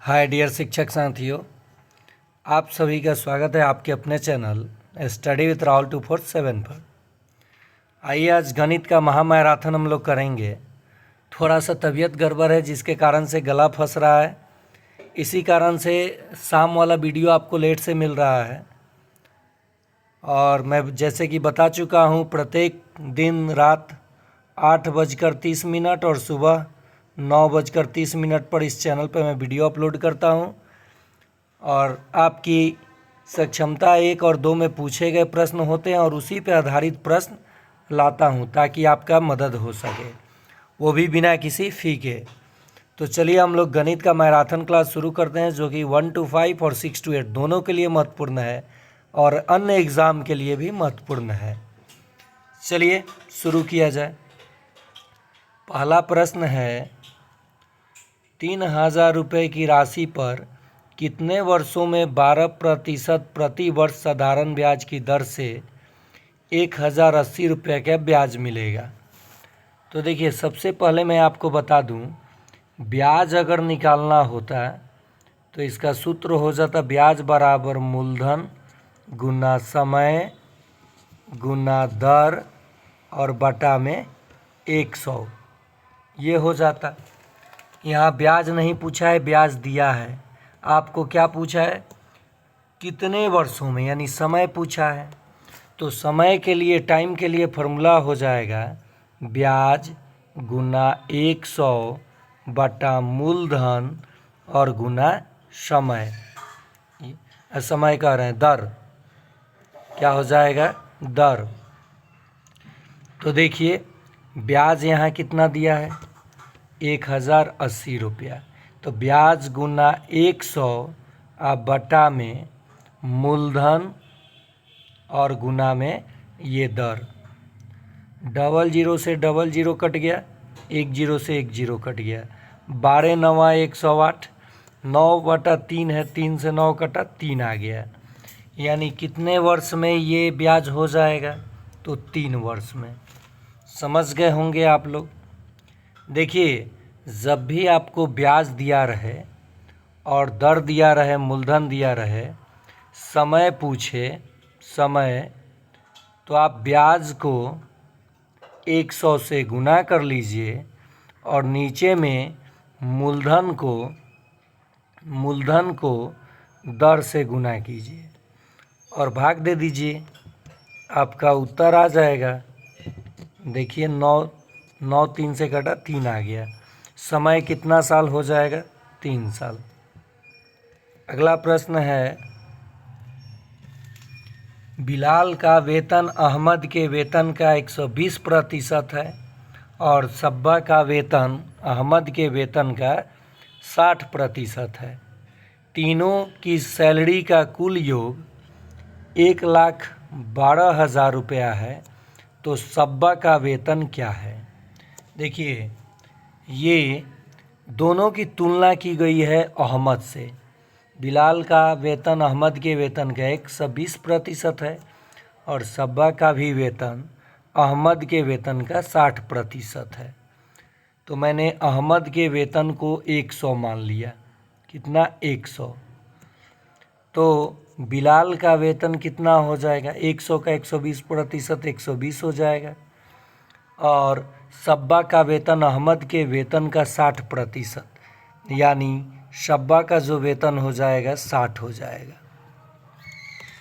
Hi dear शिक्षक साथियों, आप सभी का स्वागत है आपके अपने चैनल स्टडी विथ राहुल 247 पर। आइए आज गणित का महामैराथन हम लोग करेंगे। थोड़ा सा तबीयत गड़बड़ है जिसके कारण से गला फंस रहा है, इसी कारण से शाम वाला वीडियो आपको लेट से मिल रहा है। और मैं जैसे कि बता चुका हूँ, प्रत्येक दिन रात 8:30 और सुबह 9:30 पर इस चैनल पर मैं वीडियो अपलोड करता हूँ। और आपकी सक्षमता 1 और 2 में पूछे गए प्रश्न होते हैं और उसी पर आधारित प्रश्न लाता हूँ ताकि आपका मदद हो सके, वो भी बिना किसी फ़ी के। तो चलिए हम लोग गणित का मैराथन क्लास शुरू करते हैं, जो कि 1 to 5 और 6 to 8 दोनों के लिए महत्वपूर्ण है और अन्य एग्ज़ाम के लिए भी महत्वपूर्ण है। चलिए शुरू किया जाए। पहला प्रश्न है, 3000 रुपये की राशि पर कितने वर्षों में 12% प्रति वर्ष साधारण ब्याज की दर से 1080 रुपये का ब्याज मिलेगा। तो देखिए, सबसे पहले मैं आपको बता दूं, ब्याज अगर निकालना होता तो इसका सूत्र हो जाता ब्याज बराबर मूलधन गुना समय गुना दर और बटा में 100, ये हो जाता। यहाँ ब्याज नहीं पूछा है, ब्याज दिया है। आपको क्या पूछा है? कितने वर्षों में, यानी समय पूछा है। तो समय के लिए, टाइम के लिए फॉर्मूला हो जाएगा ब्याज गुना 100 बटा मूलधन और गुना समय। समय कह रहे हैं दर, क्या हो जाएगा? दर। तो देखिए, ब्याज यहाँ कितना दिया है? 1080 रुपया। तो ब्याज गुना 100 बटा में मूलधन और गुना में ये दर। 00 से 00 कट गया, 10 से 10 कट गया। 12 9 108, 9/3 है, 3 से 9 कटा, 3 आ गया। यानी कितने वर्ष में ये ब्याज हो जाएगा? तो 3 वर्ष में। समझ गए होंगे आप लोग। देखिए, जब भी आपको ब्याज दिया रहे और दर दिया रहे, मूलधन दिया रहे, समय पूछे समय, तो आप ब्याज को 100 से गुना कर लीजिए और नीचे में मूलधन को दर से गुना कीजिए और भाग दे दीजिए, आपका उत्तर आ जाएगा। देखिए, 9 3 से कटा, 3 आ गया। समय कितना साल हो जाएगा? 3 साल। अगला प्रश्न है, बिलाल का वेतन अहमद के वेतन का 120% है और सब्बा का वेतन अहमद के वेतन का 60% है। तीनों की सैलरी का कुल योग 1,12,000 रुपया है, तो सब्बा का वेतन क्या है? देखिए, ये दोनों की तुलना की गई है अहमद से। बिलाल का वेतन अहमद के वेतन का 120% है और सब्बा का भी वेतन अहमद के वेतन का 60% है। तो मैंने अहमद के वेतन को 100 मान लिया। कितना? 100। तो बिलाल का वेतन कितना हो जाएगा? 100 का 120%, 120 हो जाएगा। और सब्बा का वेतन अहमद के वेतन का 60%, यानी सब्बा का जो वेतन हो जाएगा 60 हो जाएगा।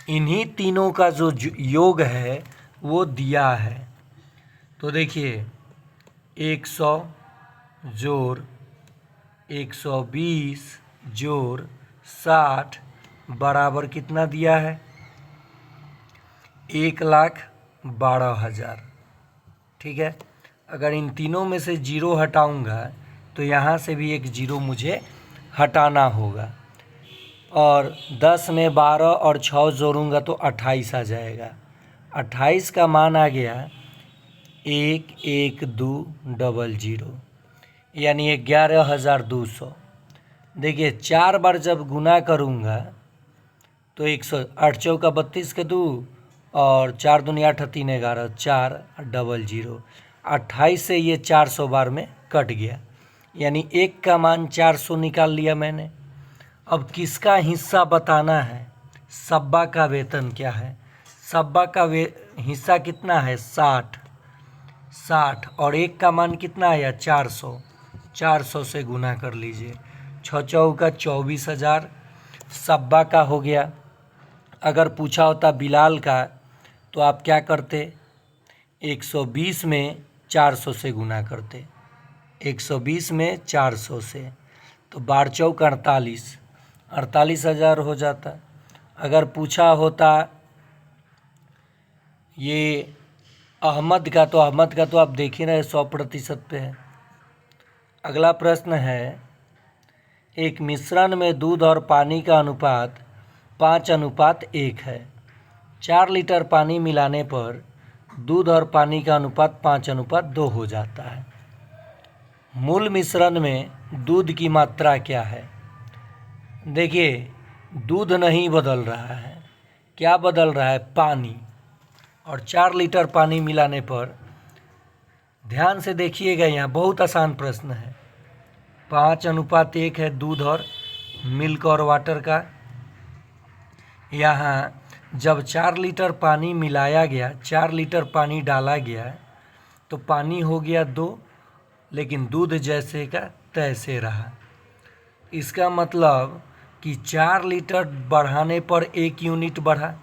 इन्हीं तीनों का जो योग है वो दिया है। तो देखिए, 100 जोड़ 120 जोड़ 60 बराबर कितना दिया है? 1,12,000। ठीक है। अगर इन तीनों में से 0 हटाऊंगा तो यहाँ से भी एक 0 मुझे हटाना होगा। और 10 में 12 और 6 जोड़ूंगा तो 28 आ जाएगा। 28 का मान आ गया 1,12,000, यानी 11,200। देखिए, 4 बार जब गुना करूंगा तो 100, 8 चौका 32 के 2 और 4 दूनी 8 3 11, 4,00,000। 28 से ये 400 बार में कट गया, यानी 1 का मान 400 निकाल लिया मैंने। अब किसका हिस्सा बताना है। सब्बा का वेतन क्या है। सब्बा का हिस्सा कितना है 60 और 1 का मान कितना है 400 से गुना कर लीजिए। 6 चौका 24,000 सब्बा का हो गया। अगर पूछा होता बिलाल का तो आप क्या करते 120 में 400 से गुना करते। 120 में 400 से तो 12 चौक 48,000 हो जाता। अगर पूछा होता ये अहमद का तो आप देख ही रहे 100% पे है। अगला प्रश्न है एक मिश्रण में दूध और पानी का अनुपात 5:1 है। 4 लीटर पानी मिलाने पर दूध और पानी का अनुपात 5:2 हो जाता है। मूल मिश्रण में दूध की मात्रा क्या है। देखिए दूध नहीं बदल रहा है, क्या बदल रहा है पानी। और 4 लीटर पानी मिलाने पर ध्यान से देखिएगा, यहाँ बहुत आसान प्रश्न है। 5:1 है दूध और मिल्क और वाटर का। यहाँ जब 4 लीटर पानी मिलाया गया, 4 लीटर पानी डाला गया तो पानी हो गया 2, लेकिन दूध जैसे का तैसे रहा। इसका मतलब कि 4 लीटर बढ़ाने पर 1 यूनिट बढ़ा,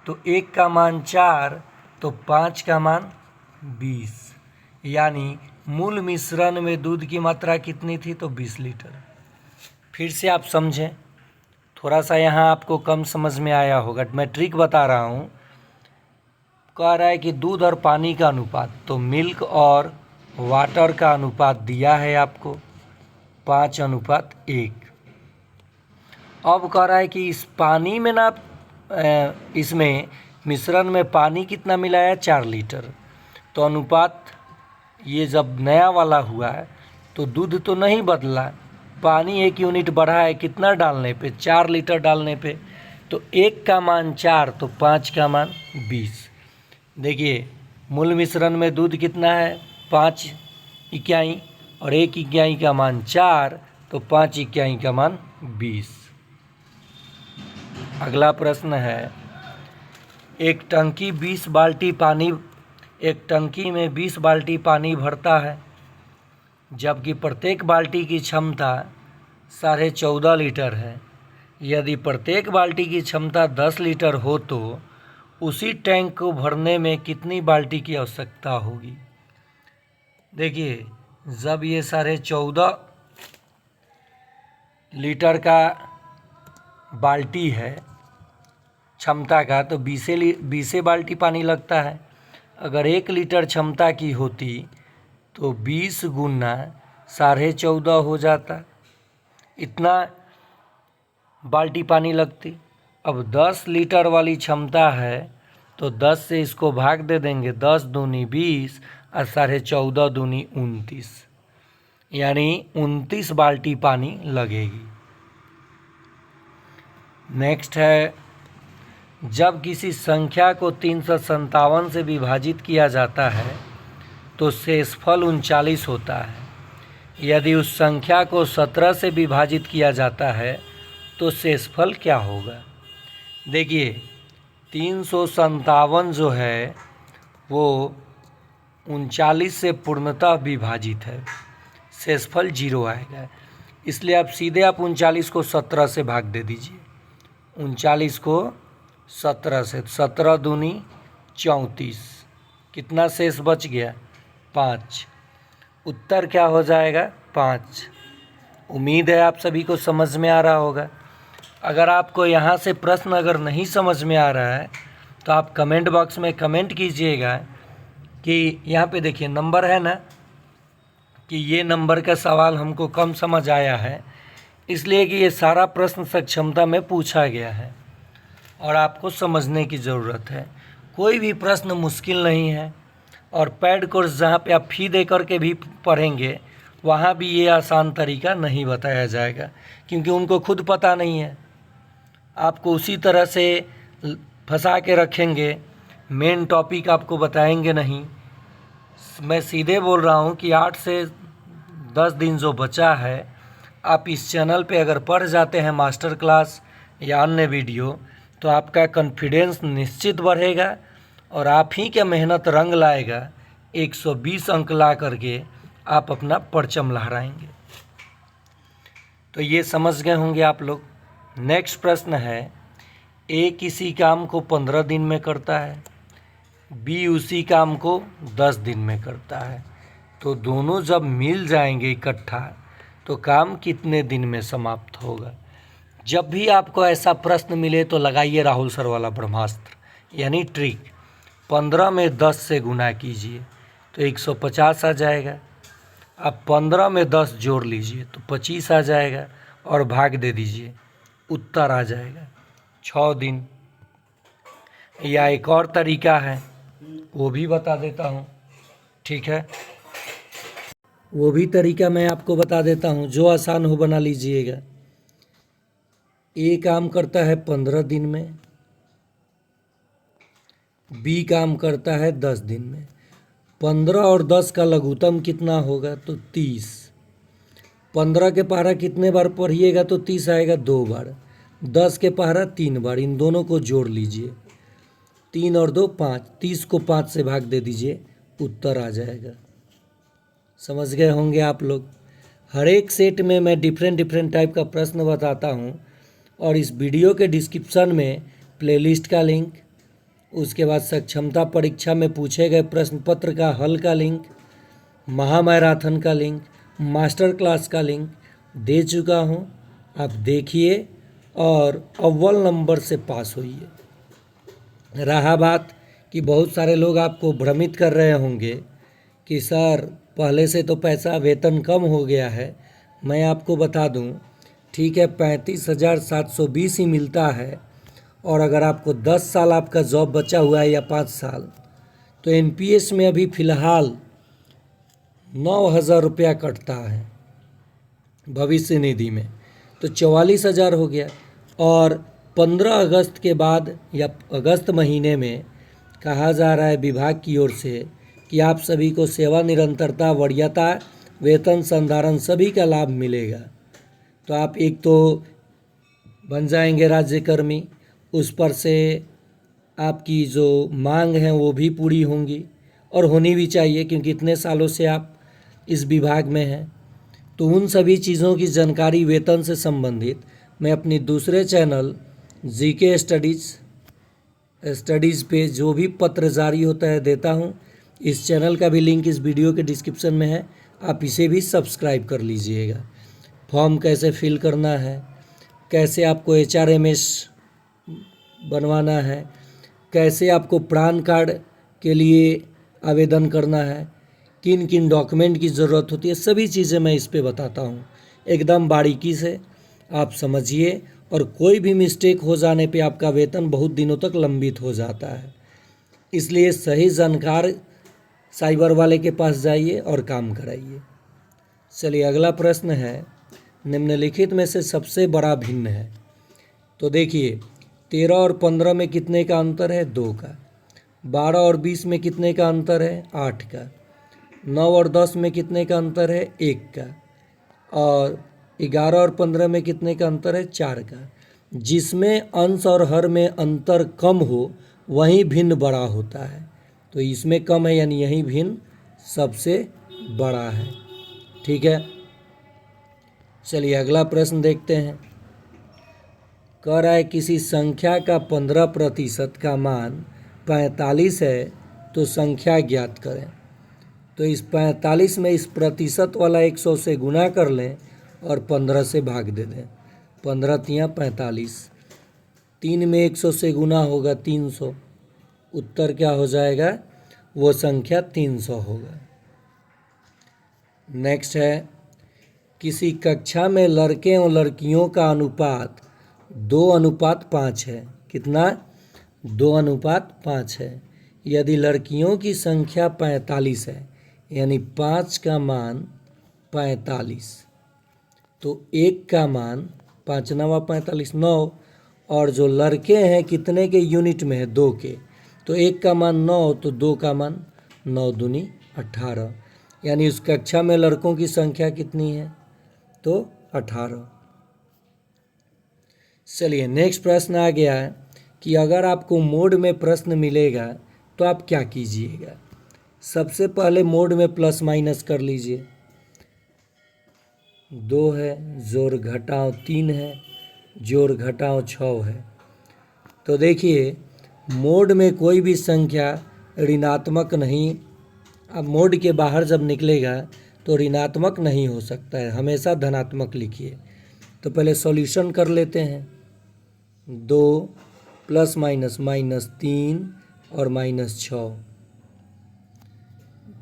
तो 1 का मान 4 तो 5 का मान 20, यानी मूल मिश्रण में दूध की मात्रा कितनी थी तो 20 लीटर। फिर से आप समझें, थोड़ा सा यहाँ आपको कम समझ में आया होगा, मैं ट्रिक बता रहा हूँ। कह रहा है कि दूध और पानी का अनुपात, तो मिल्क और वाटर का अनुपात दिया है आपको 5:1। अब कह रहा है कि इस पानी में ना इसमें मिश्रण में पानी कितना मिलाया 4 लीटर, तो अनुपात ये जब नया वाला हुआ है तो दूध तो नहीं बदला, पानी 1 यूनिट बढ़ा है कितना डालने पे 4 लीटर डालने पे, तो 1 का मान 4 तो 5 का मान 20। देखिए मूल मिश्रण में दूध कितना है 5 इकाई और 1 इकाई का मान 4 तो 5 इकाई का मान 20। अगला प्रश्न है एक टंकी में 20 बाल्टी पानी भरता है, जबकि प्रत्येक बाल्टी की क्षमता 14.5 लीटर है। यदि प्रत्येक बाल्टी की क्षमता 10 लीटर हो तो उसी टैंक को भरने में कितनी बाल्टी की आवश्यकता होगी। देखिए जब ये 14.5 लीटर का बाल्टी है क्षमता का तो 20 बाल्टी पानी लगता है। अगर 1 लीटर क्षमता की होती तो 20 गुना 14.5 हो जाता, इतना बाल्टी पानी लगती। अब 10 लीटर वाली क्षमता है तो 10 से इसको भाग दे देंगे, 10 दूनी 20 और 14.5 दूनी 29, यानी 29 बाल्टी पानी लगेगी। नेक्स्ट है जब किसी संख्या को 357 से विभाजित किया जाता है तो शेषफल 39 होता है। यदि उस संख्या को 17 से विभाजित किया जाता है तो शेषफल क्या होगा। देखिए 357 जो है वो 39 से पूर्णतः विभाजित है, शेषफल 0 आएगा। इसलिए आप सीधे 39 को 17 से भाग दे दीजिए। 39 को 17 से, 17 दूनी 34, कितना शेष बच गया 5। उत्तर क्या हो जाएगा 5। उम्मीद है आप सभी को समझ में आ रहा होगा। अगर आपको यहाँ से प्रश्न अगर नहीं समझ में आ रहा है तो आप कमेंट बॉक्स में कमेंट कीजिएगा कि यहाँ पे देखिए नंबर है ना, कि ये नंबर का सवाल हमको कम समझ आया है, इसलिए कि ये सारा प्रश्न सक्षमता में पूछा गया है और आपको समझने की ज़रूरत है। कोई भी प्रश्न मुश्किल नहीं है और पेड कोर्स जहाँ पे आप फ़ी दे करके भी पढ़ेंगे वहाँ भी ये आसान तरीका नहीं बताया जाएगा, क्योंकि उनको खुद पता नहीं है। आपको उसी तरह से फंसा के रखेंगे, मेन टॉपिक आपको बताएंगे नहीं। मैं सीधे बोल रहा हूँ कि 8 से 10 दिन जो बचा है आप इस चैनल पे अगर पढ़ जाते हैं मास्टर क्लास या अन्य वीडियो, तो आपका कॉन्फिडेंस निश्चित बढ़ेगा और आप ही क्या मेहनत रंग लाएगा। 120 अंक ला करके आप अपना परचम लहराएंगे। तो ये समझ गए होंगे आप लोग। नेक्स्ट प्रश्न है, ए किसी काम को 15 दिन में करता है, बी उसी काम को 10 दिन में करता है, तो दोनों जब मिल जाएंगे इकट्ठा तो काम कितने दिन में समाप्त होगा। जब भी आपको ऐसा प्रश्न मिले तो लगाइए राहुल सर वाला ब्रह्मास्त्र यानी ट्रिक। 15 में 10 से गुना कीजिए तो 150 आ जाएगा। अब 15 में 10 जोड़ लीजिए तो 25 आ जाएगा और भाग दे दीजिए, उत्तर आ जाएगा 6 दिन। या एक और तरीका है, वो भी बता देता हूँ, ठीक है। वो भी तरीका मैं आपको बता देता हूँ, जो आसान हो बना लीजिएगा। ए काम करता है 15 दिन में, बी काम करता है 10 दिन में। 15 और 10 का लघुत्तम कितना होगा तो 30। 15 के पहाड़ा कितने बार पढ़िएगा तो 30 आएगा 2 बार। 10 के पहाड़ा 3 बार। इन दोनों को जोड़ लीजिए, 3 और 2 5। 30 को 5 से भाग दे दीजिए, उत्तर आ जाएगा। समझ गए होंगे आप लोग। हर एक सेट में मैं डिफरेंट टाइप का प्रश्न बताता हूँ और इस वीडियो के डिस्क्रिप्शन में प्लेलिस्ट का लिंक, उसके बाद सक्षमता परीक्षा में पूछे गए प्रश्न पत्र का हल का लिंक, महामैराथन का लिंक, मास्टर क्लास का लिंक दे चुका हूँ। आप देखिए और अव्वल नंबर से पास होइए। रहा बात कि बहुत सारे लोग आपको भ्रमित कर रहे होंगे कि सर पहले से तो पैसा वेतन कम हो गया है। मैं आपको बता दूं, ठीक है 35,720 ही मिलता है, और अगर आपको 10 साल आपका जॉब बचा हुआ है या 5 साल, तो एनपीएस में अभी फ़िलहाल 9,000 रुपया कटता है भविष्य निधि में, तो 44,000 हो गया। और 15 अगस्त के बाद या अगस्त महीने में कहा जा रहा है विभाग की ओर से कि आप सभी को सेवा निरंतरता, वरीयता, वेतन संधारण सभी का लाभ मिलेगा। तो आप एक तो बन जाएंगे राज्यकर्मी, उस पर से आपकी जो मांग है वो भी पूरी होंगी और होनी भी चाहिए, क्योंकि इतने सालों से आप इस विभाग में हैं। तो उन सभी चीज़ों की जानकारी वेतन से संबंधित मैं अपनी दूसरे चैनल जीके स्टडीज़ पे जो भी पत्र जारी होता है देता हूँ। इस चैनल का भी लिंक इस वीडियो के डिस्क्रिप्शन में है, आप इसे भी सब्सक्राइब कर लीजिएगा। फॉर्म कैसे फिल करना है, कैसे आपको HRMS बनवाना है, कैसे आपको पैन कार्ड के लिए आवेदन करना है, किन किन डॉक्यूमेंट की ज़रूरत होती है, सभी चीज़ें मैं इस पे बताता हूँ। एकदम बारीकी से आप समझिए, और कोई भी मिस्टेक हो जाने पे आपका वेतन बहुत दिनों तक लंबित हो जाता है। इसलिए सही जानकार साइबर वाले के पास जाइए और काम कराइए। चलिए अगला प्रश्न है, निम्नलिखित में से सबसे बड़ा भिन्न है। तो देखिए 13 और 15 में कितने का अंतर है 2 का। 12 और 20 में कितने का अंतर है 8 का। 9 और 10 में कितने का अंतर है 1 का। और 11 और 15 में कितने का अंतर है 4 का। जिसमें अंश और हर में अंतर कम हो वहीं भिन्न बड़ा होता है। तो इसमें कम है यानी यही भिन्न सबसे बड़ा है, ठीक है। चलिए अगला प्रश्न देखते हैं। कह रहा है किसी संख्या का 15% का मान 45 है तो संख्या ज्ञात करें। तो इस 45 में इस प्रतिशत वाला 100 से गुना कर लें और 15 से भाग दे दें। 15 तियाँ 45, 3 में 100 से गुना होगा 300, उत्तर क्या हो जाएगा, वो संख्या 300 होगा। नेक्स्ट है, किसी कक्षा में लड़के और लड़कियों का अनुपात 2:5 है। कितना, 2:5 है। यदि लड़कियों की संख्या 45 है यानी 5 का मान 45, तो 1 का मान 5 9 45 9, और जो लड़के हैं कितने के यूनिट में है 2 के, तो 1 का मान 9 तो 2 का मान 9 दूनी 18, यानी उस कक्षा में लड़कों की संख्या कितनी है तो 18। चलिए नेक्स्ट प्रश्न आ गया है कि अगर आपको मोड में प्रश्न मिलेगा तो आप क्या कीजिएगा। सबसे पहले मोड में प्लस माइनस कर लीजिए। 2 है, जोड़ घटाओ 3 है, जोड़ घटाओ 6 है। तो देखिए मोड में कोई भी संख्या ऋणात्मक नहीं, अब मोड के बाहर जब निकलेगा तो ऋणात्मक नहीं हो सकता है, हमेशा धनात्मक लिखिए। तो पहले सॉल्यूशन कर लेते हैं। 2 प्लस माइनस -3 और -6।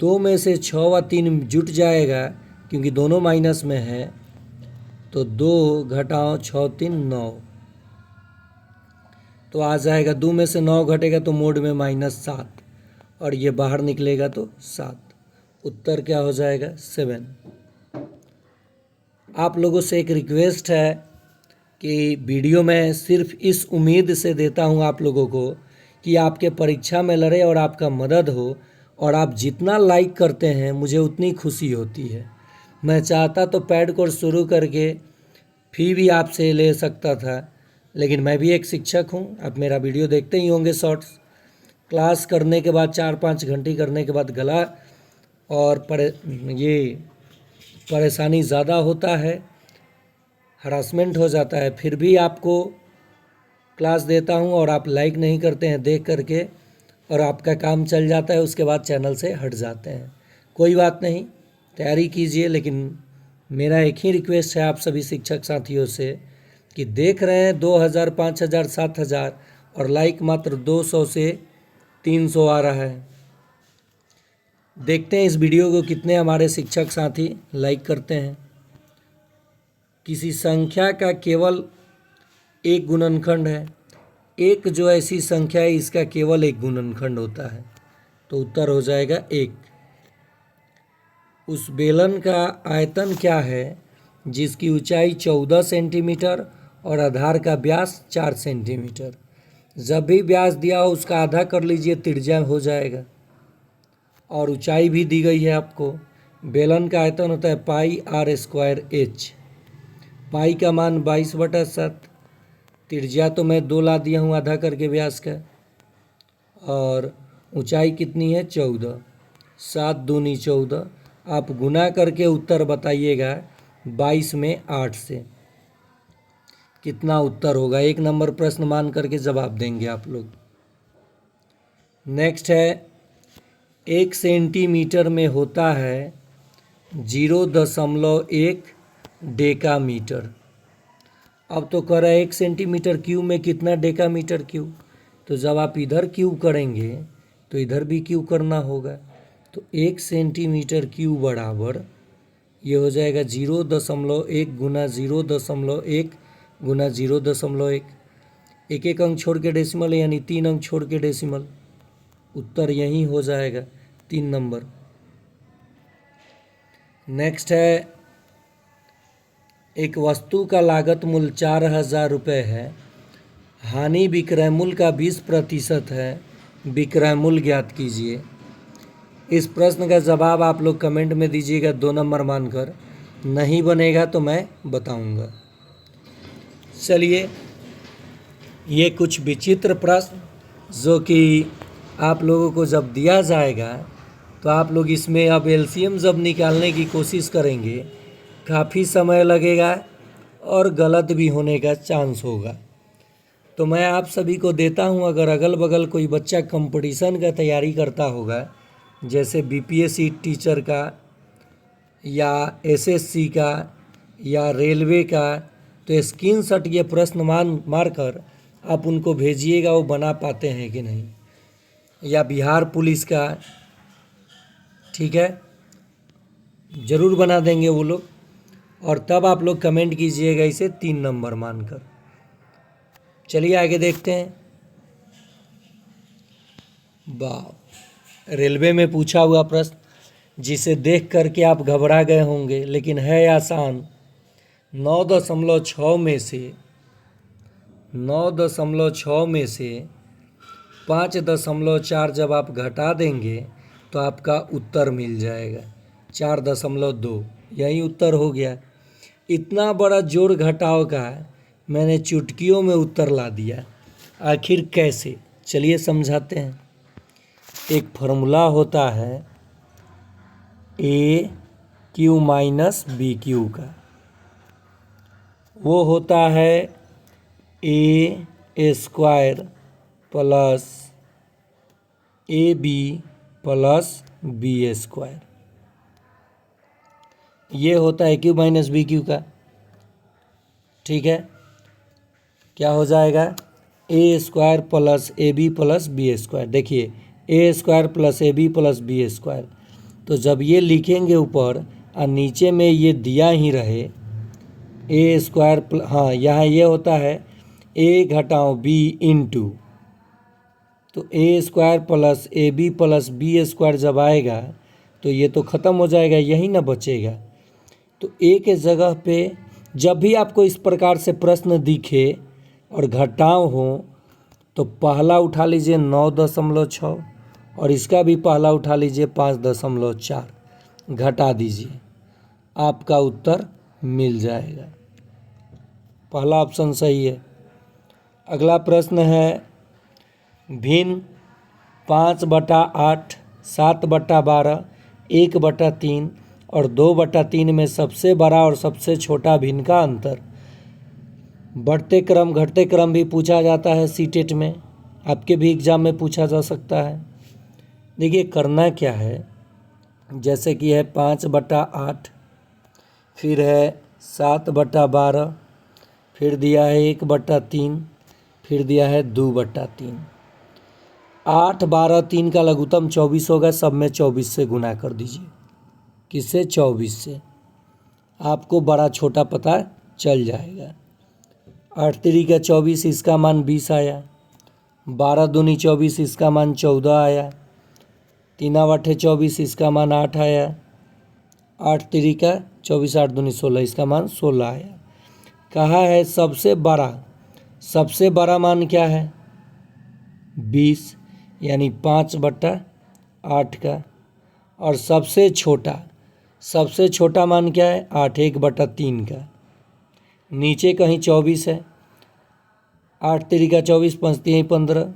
2 में से 6 व 3 जुट जाएगा क्योंकि दोनों माइनस में है। तो 2 घटाओ 6 3 9, तो आ जाएगा 2 में से 9 घटेगा तो मोड में -7 और ये बाहर निकलेगा तो 7। उत्तर क्या हो जाएगा 7। आप लोगों से एक रिक्वेस्ट है कि वीडियो में सिर्फ इस उम्मीद से देता हूं आप लोगों को कि आपके परीक्षा में लड़े और आपका मदद हो, और आप जितना लाइक करते हैं मुझे उतनी खुशी होती है। मैं चाहता तो पैड कोर्स शुरू करके फी भी आपसे ले सकता था, लेकिन मैं भी एक शिक्षक हूं। आप मेरा वीडियो देखते ही होंगे शॉर्ट्स। क्लास करने के बाद 4-5 घंटे करने के बाद गला और ये परेशानी ज़्यादा होता है, हरासमेंट हो जाता है, फिर भी आपको क्लास देता हूं और आप लाइक नहीं करते हैं देख करके, और आपका काम चल जाता है, उसके बाद चैनल से हट जाते हैं। कोई बात नहीं, तैयारी कीजिए, लेकिन मेरा एक ही रिक्वेस्ट है आप सभी शिक्षक साथियों से कि देख रहे हैं 2000, 5000, 7000 और लाइक मात्र 200 से 300 आ रहा है। देखते हैं इस वीडियो को कितने हमारे शिक्षक साथी लाइक करते हैं। किसी संख्या का केवल एक गुणनखंड है। एक जो ऐसी संख्या है इसका केवल एक गुणनखंड होता है, तो उत्तर हो जाएगा 1। उस बेलन का आयतन क्या है जिसकी ऊंचाई 14 सेंटीमीटर और आधार का व्यास 4 सेंटीमीटर। जब भी व्यास दिया हो उसका आधा कर लीजिए, त्रिज्या हो जाएगा। और ऊंचाई भी दी गई है आपको। बेलन का आयतन होता है πr²h। पाई का मान 22/7। त्रिज्या तो मैं 2 ला दिया हूँ आधा करके व्यास का। और ऊंचाई कितनी है 14। 7 दूनी 14। आप गुना करके उत्तर बताइएगा 22 में 8 से कितना उत्तर होगा। 1 नंबर प्रश्न मान करके जवाब देंगे आप लोग। नेक्स्ट है 1 सेंटीमीटर में होता है 0.1 डेकामीटर। अब तो कह रहा है 1 सेंटीमीटर क्यूब में कितना डेकामीटर क्यूब, तो जब आप इधर क्यूब करेंगे तो इधर भी क्यूब करना होगा। तो 1 सेंटीमीटर क्यूब बराबर ये हो जाएगा 0.1 गुना 0.1 गुना 0.1। एक एक अंक छोड़ के डेसिमल, यानी 3 अंक छोड़ के डेसिमल। उत्तर यही हो जाएगा 3 नंबर। नेक्स्ट है एक वस्तु का लागत मूल्य 4000 रुपये है, हानि विक्रय मूल्य का 20% है, विक्रय मूल्य ज्ञात कीजिए। इस प्रश्न का जवाब आप लोग कमेंट में दीजिएगा 2 नंबर मानकर। नहीं बनेगा तो मैं बताऊंगा। चलिए ये कुछ विचित्र प्रश्न जो कि आप लोगों को जब दिया जाएगा तो आप लोग इसमें अब एलसीएम जब निकालने की कोशिश करेंगे काफ़ी समय लगेगा और गलत भी होने का चांस होगा। तो मैं आप सभी को देता हूं, अगर अगल बगल कोई बच्चा कंपटीशन का तैयारी करता होगा, जैसे बीपीएससी टीचर का या एसएससी का या रेलवे का, तो स्क्रीनशॉट ये प्रश्न मारकर आप उनको भेजिएगा वो बना पाते हैं कि नहीं, या बिहार पुलिस का, ठीक है, ज़रूर बना देंगे वो लोग। और तब आप लोग कमेंट कीजिएगा इसे 3 नंबर मानकर। चलिए आगे देखते हैं। वाह, रेलवे में पूछा हुआ प्रश्न जिसे देख करके आप घबरा गए होंगे, लेकिन है आसान। 9.6 में से 5.4 जब आप घटा देंगे तो आपका उत्तर मिल जाएगा 4.2। यही उत्तर हो गया। इतना बड़ा जोड़ घटाव का मैंने चुटकियों में उत्तर ला दिया। आखिर कैसे, चलिए समझाते हैं। एक फार्मूला होता है A cube minus B cube का, वो होता है A square plus A B plus B square. ये होता है क्यू माइनस बी क्यू का। ठीक है, क्या हो जाएगा, A square plus A B plus B square. देखिए A square plus A B plus B square, तो जब ये लिखेंगे ऊपर और नीचे में ये दिया ही रहे ए स्क्वायर, हाँ यहाँ ये होता है ए घटाओ बी इंटू, तो A square plus A B plus B square जब आएगा तो ये तो ख़त्म हो जाएगा, यही ना बचेगा। तो ए के जगह पे जब भी आपको इस प्रकार से प्रश्न दिखे और घटाव हो तो पहला उठा लीजिए 9.6 और इसका भी पहला उठा लीजिए 5.4, घटा दीजिए, आपका उत्तर मिल जाएगा। पहला ऑप्शन सही है। अगला प्रश्न है भिन्न 5/8, 7/12, 1/3 और 2/3 में सबसे बड़ा और सबसे छोटा भिन्न का अंतर। बढ़ते क्रम घटते क्रम भी पूछा जाता है सीटेट में, आपके भी एग्जाम में पूछा जा सकता है। देखिए करना क्या है, जैसे कि है 5/8, फिर है 7/12, फिर दिया है 1/3, फिर दिया है 2/3। 8, 12, 3 का लघुत्तम 24 होगा, सब में 24 से गुना कर दीजिए। किससे? 24 से। आपको बड़ा छोटा पता चल जाएगा। 8 3 का 24, इसका मान 20 आया। 12 दूनी 24, इसका मान 14 आया। 3 8 24, इसका मान 8 आया। 8 3 का 24, 8 दूनी 16, इसका मान 16 आया। कहा है सबसे बड़ा मान क्या है? 20, यानी 5/8 का। और सबसे छोटा मान क्या है? 8, 1/3 का। नीचे कहीं 24 है। 8 3 का 24, 5 3 15,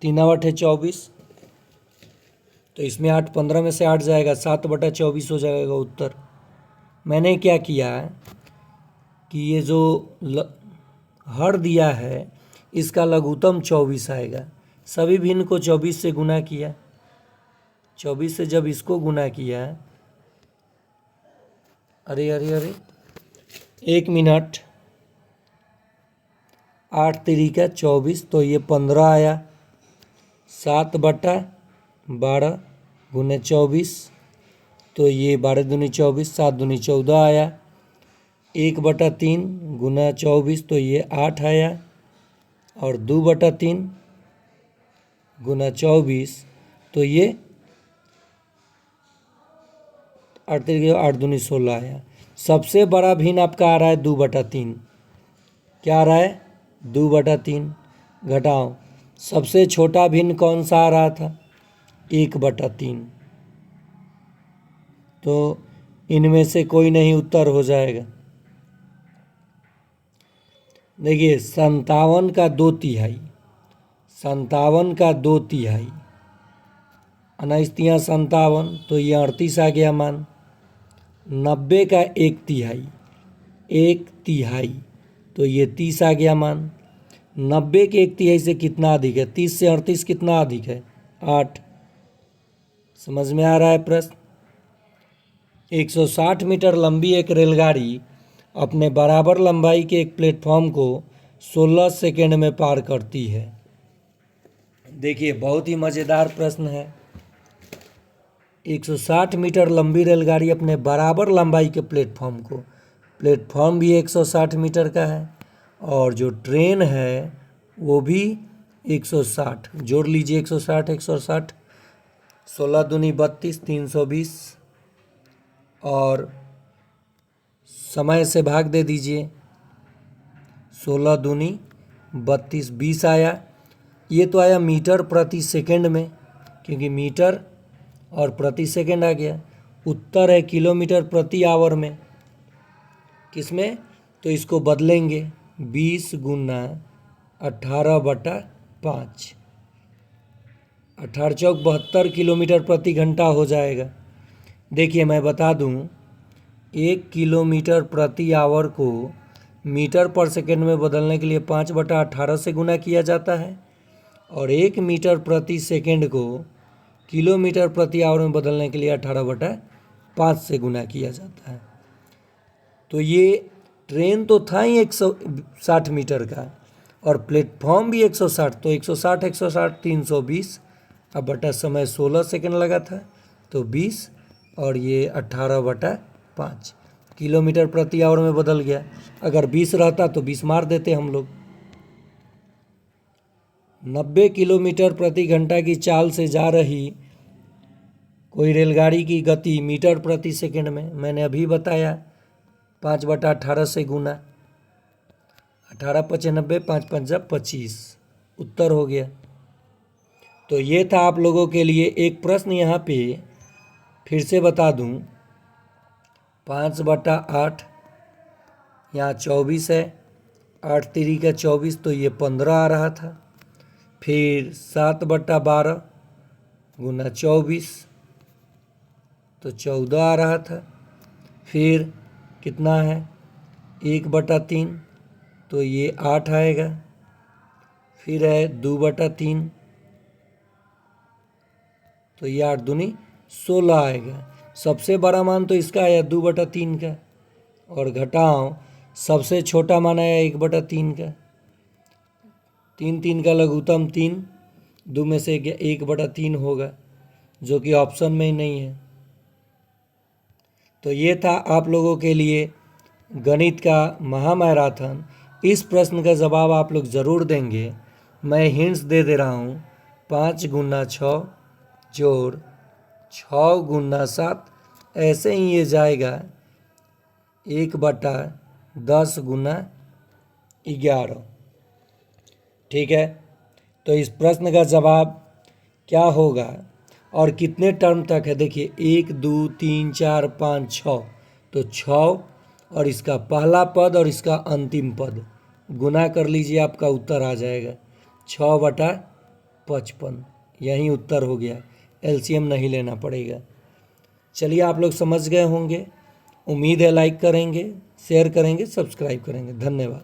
3 8 24, तो इसमें 8 15 में से 8 जाएगा, 7/24 हो जाएगा उत्तर। मैंने क्या किया कि ये जो हर दिया है इसका लघुत्तम 24 आएगा, सभी भिन्न को 24 से गुना किया। 24 से जब इसको गुना किया, अरे 1 मिनट, 8 3 का 24, तो ये 15 आया। 7/12 गुने 24, तो ये 12 दूनी 24, 7 दूनी 14 आया। 1/3 गुना 24, तो ये 8 आया। और 2/3 गुना 24, तो ये 8 3 8 दूनी 16 आया। सबसे बड़ा भिन्न आपका आ रहा है 2/3। क्या आ रहा है? 2/3। घटाओ सबसे छोटा भिन्न कौन सा आ रहा था? 1/3। तो इनमें से कोई नहीं उत्तर हो जाएगा। देखिए 57 का 2/3, 57 का 2/3, 29 57, तो ये 38 आ गया मान। 90 का 1/3, 1/3, तो ये 30 आ गया मान। 90 के 1/3 से कितना अधिक है? 30 से 38 कितना अधिक है? 8। समझ में आ रहा है प्रश्न? 160 मीटर लंबी एक रेलगाड़ी अपने बराबर लंबाई के एक प्लेटफॉर्म को 16 सेकेंड में पार करती है। देखिए बहुत ही मज़ेदार प्रश्न है। 160 मीटर लंबी रेलगाड़ी अपने बराबर लंबाई के प्लेटफॉर्म भी 160 मीटर का है, और जो ट्रेन है वो भी 160, जोड़ लीजिए 160 160, 16 दूनी 32, 320, और समय से भाग दे दीजिए। 16 दूनी 32, 20 आया। ये तो आया मीटर प्रति सेकंड में, क्योंकि मीटर और प्रति सेकंड आ गया। उत्तर है किलोमीटर प्रति आवर में। किसमें? तो इसको बदलेंगे 20 गुना 18/5, 18 चौक 72 किलोमीटर प्रति घंटा हो जाएगा। देखिए मैं बता दूं, 1 किलोमीटर प्रति आवर को मीटर पर सेकंड में बदलने के लिए 5/18 से गुना किया जाता है, और 1 मीटर प्रति सेकंड को किलोमीटर प्रति आवर में बदलने के लिए 18/5 से गुना किया जाता है। तो ये ट्रेन तो था ही 160 मीटर का, और प्लेटफॉर्म भी 160, तो 160 160 320, अब बटा समय 16 सेकंड लगा था, तो 20, और ये 18/5 किलोमीटर प्रति आवर में बदल गया। अगर 20 रहता तो 20 मार देते हम लोग। 90 किलोमीटर प्रति घंटा की चाल से जा रही कोई रेलगाड़ी की गति मीटर प्रति सेकंड में, मैंने अभी बताया 5/18 से गुना, 18×5 = 5 × 25, उत्तर हो गया। तो ये था आप लोगों के लिए एक प्रश्न। यहाँ पे फिर से बता दूं, 5/8, यहाँ 24 है, 8 3 का 24, तो ये 15 आ रहा था। फिर 7/12 गुना 24, तो 14 आ रहा था। फिर कितना है? 1/3, तो ये 8 आएगा। फिर है 2/3, तो ये 8 दूनी 16 आएगा। सबसे बड़ा मान तो इसका आया 2/3 का, और घटाओ सबसे छोटा मान आया 1/3 का। 3 3 का लघुत्तम 3, 2 में से 1/3 होगा, जो कि ऑप्शन में ही नहीं है। तो ये था आप लोगों के लिए गणित का महामैराथन। इस प्रश्न का जवाब आप लोग ज़रूर देंगे। मैं हिंट्स दे रहा हूँ, 5 गुना 6 जोड़ 6 गुना 7, ऐसे ही ये जाएगा 1/10 गुना 11। ठीक है, तो इस प्रश्न का जवाब क्या होगा और कितने टर्म तक है? देखिए 1 2 3 4 5 6, तो 6 और इसका पहला पद और इसका अंतिम पद गुना कर लीजिए, आपका उत्तर आ जाएगा 6/55। यही उत्तर हो गया, एलसीएम नहीं लेना पड़ेगा। चलिए, आप लोग समझ गए होंगे। उम्मीद है लाइक करेंगे, शेयर करेंगे, सब्सक्राइब करेंगे। धन्यवाद।